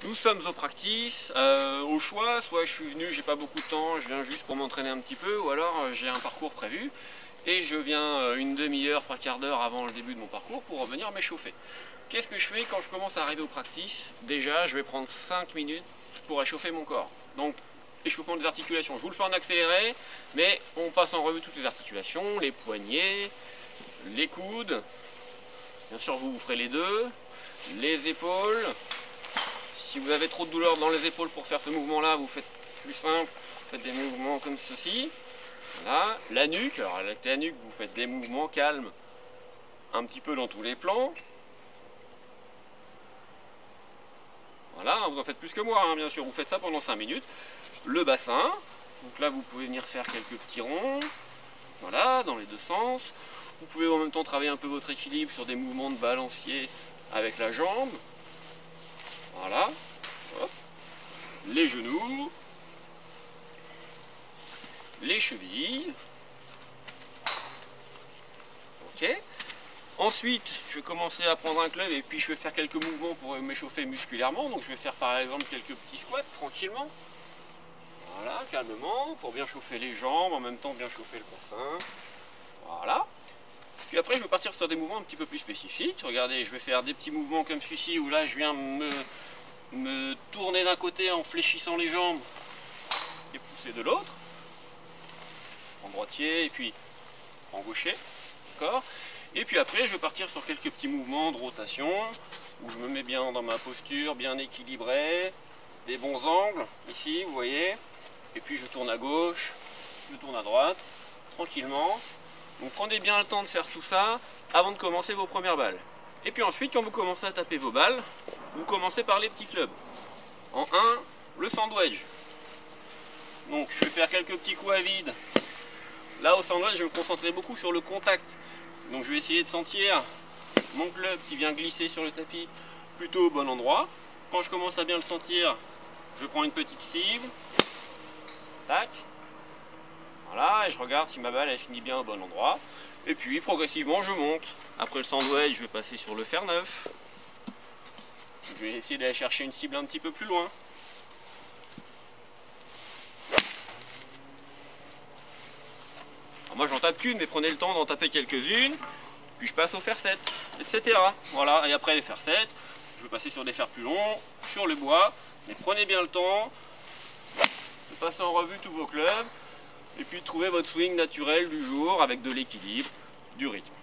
Nous sommes au practice, au choix, soit je suis venu, j'ai pas beaucoup de temps, je viens juste pour m'entraîner un petit peu, ou alors j'ai un parcours prévu et je viens une demi-heure, trois quarts d'heure avant le début de mon parcours pour revenir m'échauffer. Qu'est-ce que je fais quand je commence à arriver au practice? Déjà, je vais prendre 5 minutes pour échauffer mon corps. Donc, échauffement des articulations, je vous le fais en accéléré, mais on passe en revue toutes les articulations, les poignets, les coudes, bien sûr vous ferez les deux, les épaules. Si vous avez trop de douleur dans les épaules pour faire ce mouvement-là, vous faites plus simple, vous faites des mouvements comme ceci. Voilà, la nuque, alors avec la nuque, vous faites des mouvements calmes, un petit peu dans tous les plans. Voilà, vous en faites plus que moi, hein, bien sûr, vous faites ça pendant 5 minutes. Le bassin, donc là vous pouvez venir faire quelques petits ronds, voilà, dans les deux sens. Vous pouvez en même temps travailler un peu votre équilibre sur des mouvements de balancier avec la jambe. Voilà, hop. Les genoux, les chevilles. Ok. Ensuite, je vais commencer à prendre un club et puis je vais faire quelques mouvements pour m'échauffer musculairement. Donc je vais faire par exemple quelques petits squats tranquillement. Voilà, calmement, pour bien chauffer les jambes, en même temps bien chauffer le bassin. Voilà. Puis après, je vais partir sur des mouvements un petit peu plus spécifiques. Regardez, je vais faire des petits mouvements comme celui-ci où là, je viens me tourner d'un côté en fléchissant les jambes et pousser de l'autre. En droitier et puis en gaucher. D'accord ? Et puis après, je vais partir sur quelques petits mouvements de rotation où je me mets bien dans ma posture, bien équilibrée, des bons angles, ici, vous voyez. Et puis je tourne à gauche, je tourne à droite, tranquillement. Donc prenez bien le temps de faire tout ça avant de commencer vos premières balles. Et puis ensuite, quand vous commencez à taper vos balles, vous commencez par les petits clubs. En 1, le sandwich. Donc je vais faire quelques petits coups à vide. Là au sandwich, je vais me concentrer beaucoup sur le contact. Donc je vais essayer de sentir mon club qui vient glisser sur le tapis plutôt au bon endroit. Quand je commence à bien le sentir, je prends une petite cible. Tac. Voilà, et je regarde si ma balle elle finit bien au bon endroit. Et puis progressivement je monte. Après le sandwich, je vais passer sur le fer neuf. Je vais essayer d'aller chercher une cible un petit peu plus loin. Alors moi j'en tape qu'une, mais prenez le temps d'en taper quelques-unes. Puis je passe au fer 7, etc. Voilà, et après les fer 7, je vais passer sur des fers plus longs, sur le bois. Mais prenez bien le temps de passer en revue tous vos clubs. Et puis de trouver votre swing naturel du jour avec de l'équilibre, du rythme.